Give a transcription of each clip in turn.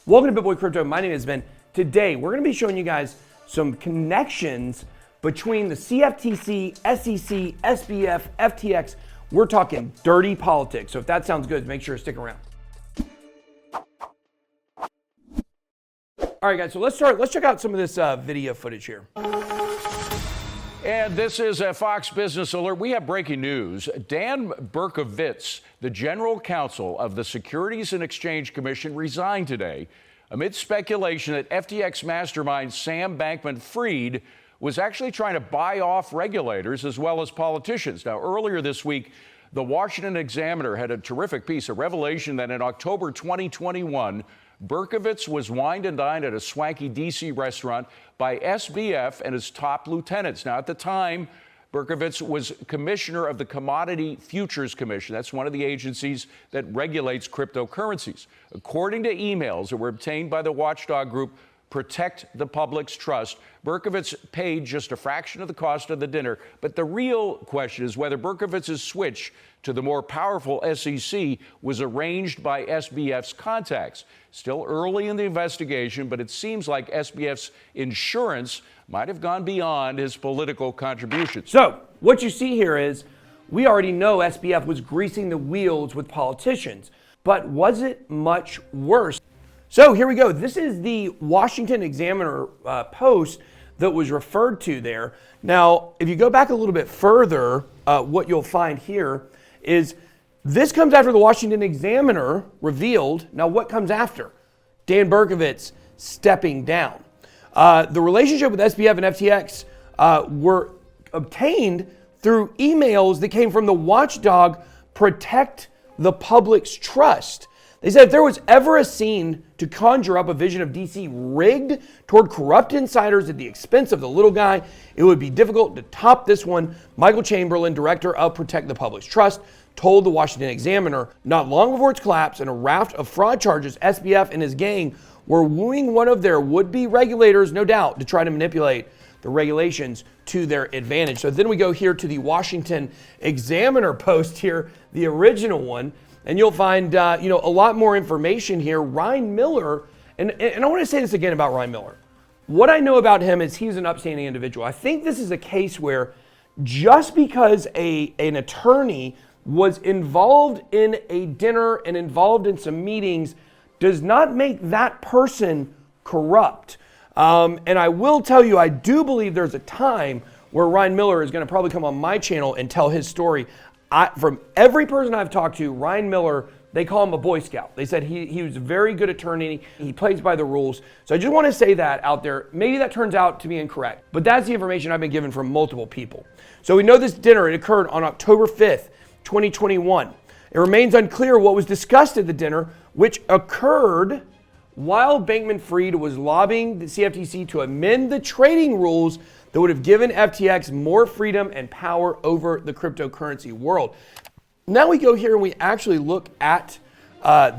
Welcome to BitBoy Crypto. My name is Ben. Today, we're going to be showing you guys some connections between the CFTC, SEC, SBF, FTX. We're talking dirty politics. So if that sounds good, make sure to stick around. All right, guys, so let's start. Let's check out some of this video footage here. And this is a Fox Business Alert. We have breaking news. Dan Berkovitz, the general counsel of the Securities and Exchange Commission, resigned today amid speculation that FTX mastermind Sam Bankman-Fried was actually trying to buy off regulators as well as politicians. Now, earlier this week, the Washington Examiner had a terrific piece, a revelation that in October 2021, Berkovitz was wined and dined at a swanky D.C. restaurant by SBF and his top lieutenants. Now, at the time, Berkovitz was commissioner of the Commodity Futures Commission. That's one of the agencies that regulates cryptocurrencies. According to emails that were obtained by the watchdog group Protect the Public's Trust, Berkovitz paid just a fraction of the cost of the dinner. But the real question is whether Berkovitz's switch to the more powerful SEC was arranged by SBF's contacts. Still early in the investigation, but it seems like SBF's insurance might have gone beyond his political contributions. So what you see here is we already know SBF was greasing the wheels with politicians, but was it much worse? So here we go. This is the Washington Examiner post that was referred to there. Now, if you go back a little bit further, what you'll find here is this comes after the Washington Examiner revealed. Now, what comes after? Dan Berkovitz stepping down. The relationship with SBF and FTX were obtained through emails that came from the watchdog Protect the Public's Trust. They said if there was ever a scene to conjure up a vision of DC rigged toward corrupt insiders at the expense of the little guy, it would be difficult to top this one. Michael Chamberlain, director of Protect the Public's Trust, told the Washington Examiner not long before its collapse and a raft of fraud charges, SBF and his gang were wooing one of their would-be regulators, no doubt, to try to manipulate the regulations to their advantage. So then we go here to the Washington Examiner post here, the original one, and you'll find a lot more information here. Ryan Miller, and I want to say this again about Ryan Miller. What I know about him is he's an upstanding individual. I think this is a case where just because an attorney was involved in a dinner and involved in some meetings does not make that person corrupt. And I will tell you, I do believe there's a time where Ryan Miller is going to probably come on my channel and tell his story. From every person I've talked to, Ryan Miller, they call him a Boy Scout. They said he was a very good attorney. He plays by the rules. So I just want to say that out there. Maybe that turns out to be incorrect, but that's the information I've been given from multiple people. So we know this dinner, it occurred on October 5th, 2021. It remains unclear what was discussed at the dinner, which occurred while Bankman-Fried was lobbying the CFTC to amend the trading rules that would have given FTX more freedom and power over the cryptocurrency world. Now we go here and we actually look at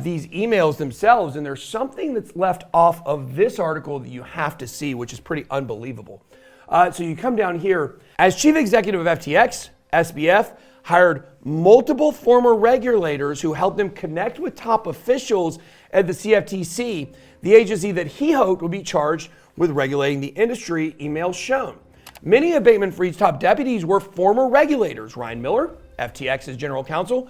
these emails themselves, and there's something that's left off of this article that you have to see, which is pretty unbelievable. So you come down here. As chief executive of FTX, SBF hired multiple former regulators who helped him connect with top officials at the CFTC, the agency that he hoped would be charged with regulating the industry, emails shown. Many of Bankman-Fried's top deputies were former regulators. Ryan Miller, FTX's general counsel,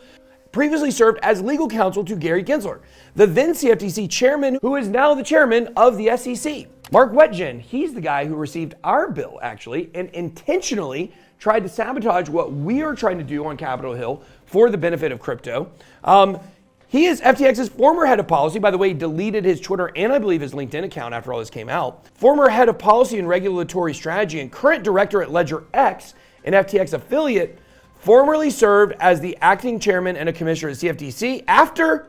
previously served as legal counsel to Gary Gensler, the then CFTC chairman, who is now the chairman of the SEC. Mark Wetjen, he's the guy who received our bill, actually, and intentionally tried to sabotage what we are trying to do on Capitol Hill for the benefit of crypto. He is FTX's former head of policy. By the way, he deleted his Twitter and I believe his LinkedIn account after all this came out. Former head of policy and regulatory strategy and current director at Ledger X, an FTX affiliate, formerly served as the acting chairman and a commissioner at CFTC after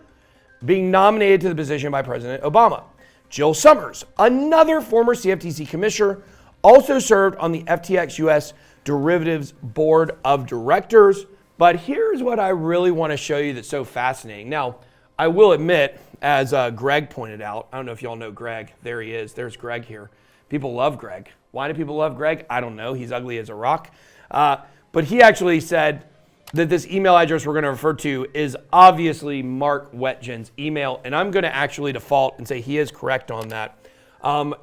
being nominated to the position by President Obama. Jill Summers, another former CFTC commissioner, also served on the FTX US Derivatives Board of Directors. But here's what I really want to show you that's so fascinating. Now, I will admit, as Greg pointed out, I don't know if y'all know Greg. There he is. There's Greg here. People love Greg. Why do people love Greg? I don't know. He's ugly as a rock. But he actually said, that this email address we're going to refer to is obviously Mark Wetjen's email, and I'm going to actually default and say he is correct on that.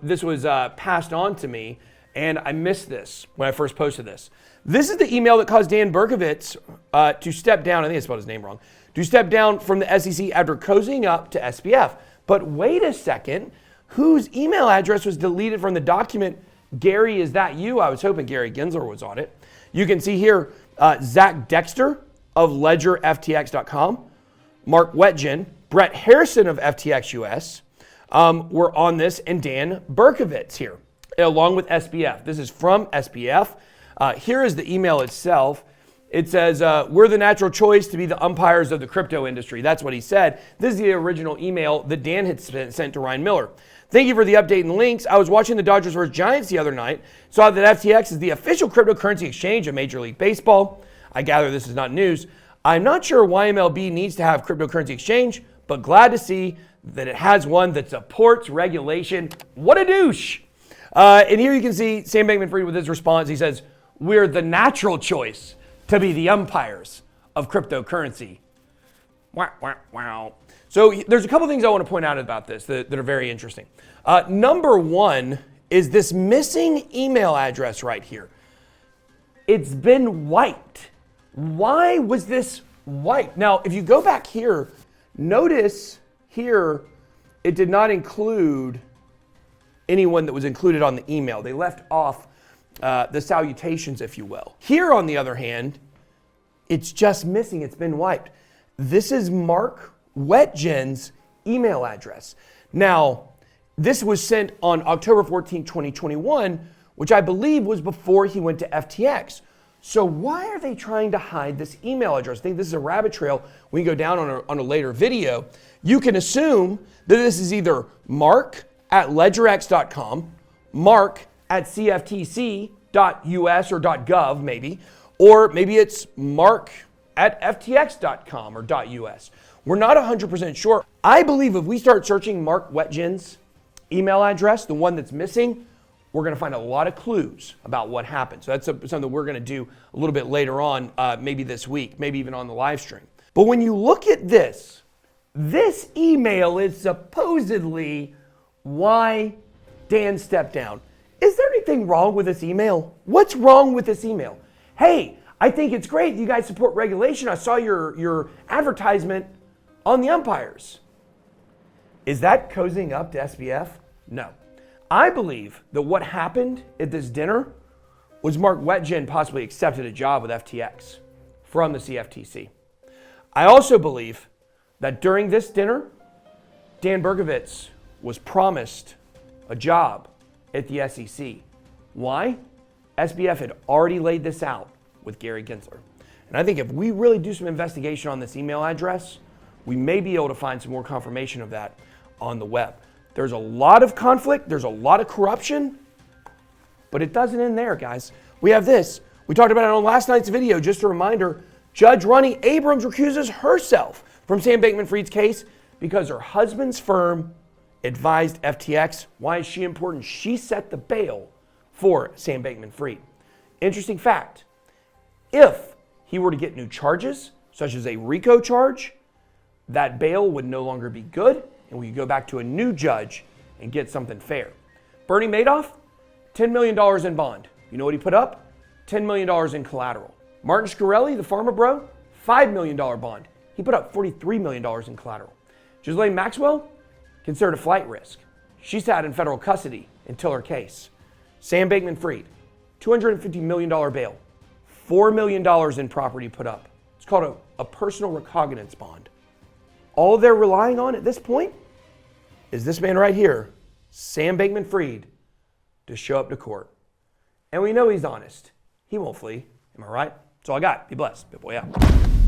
This was passed on to me, and I missed this when I first posted this. This is the email that caused Dan Berkovitz to step down, I think I spelled his name wrong, to step down from the SEC after cozying up to SBF. But wait a second, whose email address was deleted from the document? Gary, is that you? I was hoping Gary Gensler was on it. You can see here, Zach Dexter of LedgerFTX.com, Mark Wetjen, Brett Harrison of FTX US were on this, and Dan Berkovitz here, along with SBF. This is from SBF. Here is the email itself. It says, we're the natural choice to be the umpires of the crypto industry. That's what he said. This is the original email that Dan had sent to Ryan Miller. Thank you for the update and links. I was watching the Dodgers vs. Giants the other night, saw that FTX is the official cryptocurrency exchange of Major League Baseball. I gather this is not news. I'm not sure why MLB needs to have cryptocurrency exchange, but glad to see that it has one that supports regulation. What a douche. And here you can see Sam Bankman-Fried with his response. He says, we're the natural choice to be the umpires of cryptocurrency. Wow, wow, wow. So there's a couple things I want to point out about this that are very interesting. Number one is this missing email address right here. It's been wiped. Why was this wiped? Now, if you go back here, notice here it did not include anyone that was included on the email. They left off the salutations, if you will. Here, on the other hand, it's just missing. It's been wiped. This is Mark Wetjen's email address. Now, this was sent on October 14, 2021, which I believe was before he went to FTX. So why are they trying to hide this email address? I think this is a rabbit trail. We can go down on a later video. You can assume that this is either Mark at ledgerx.com, Mark at CFTC.us or .gov maybe, or maybe it's Mark at FTX.com or .us. We're not 100% sure. I believe if we start searching Mark Wetjen's email address, the one that's missing, we're going to find a lot of clues about what happened. So that's something we're going to do a little bit later on, maybe this week, maybe even on the live stream. But when you look at this email is supposedly why Dan stepped down. Is there anything wrong with this email? What's wrong with this email? Hey, I think it's great you guys support regulation. I saw your advertisement on the umpires. Is that cozying up to SBF? No. I believe that what happened at this dinner was Mark Wetjen possibly accepted a job with FTX from the CFTC. I also believe that during this dinner, Dan Berkovitz was promised a job at the SEC. Why? SBF had already laid this out with Gary Gensler. And I think if we really do some investigation on this email address, we may be able to find some more confirmation of that on the web. There's a lot of conflict, there's a lot of corruption, but it doesn't end there, guys. We have this. We talked about it on last night's video. Just a reminder, Judge Ronnie Abrams recuses herself from Sam Bankman-Fried's case because her husband's firm advised FTX. Why is she important? She set the bail for Sam Bankman-Fried. Interesting fact, if he were to get new charges, such as a RICO charge, that bail would no longer be good, and we could go back to a new judge and get something fair. Bernie Madoff, $10 million in bond. You know what he put up? $10 million in collateral. Martin Shkreli, the pharma bro, $5 million bond. He put up $43 million in collateral. Ghislaine Maxwell, considered a flight risk. She sat in federal custody until her case. Sam Bankman-Fried, $250 million bail, $4 million in property put up. It's called a personal recognizance bond. All they're relying on at this point is this man right here, Sam Bankman-Fried, to show up to court. And we know he's honest. He won't flee. Am I right? That's all I got. Be blessed. BitBoy out.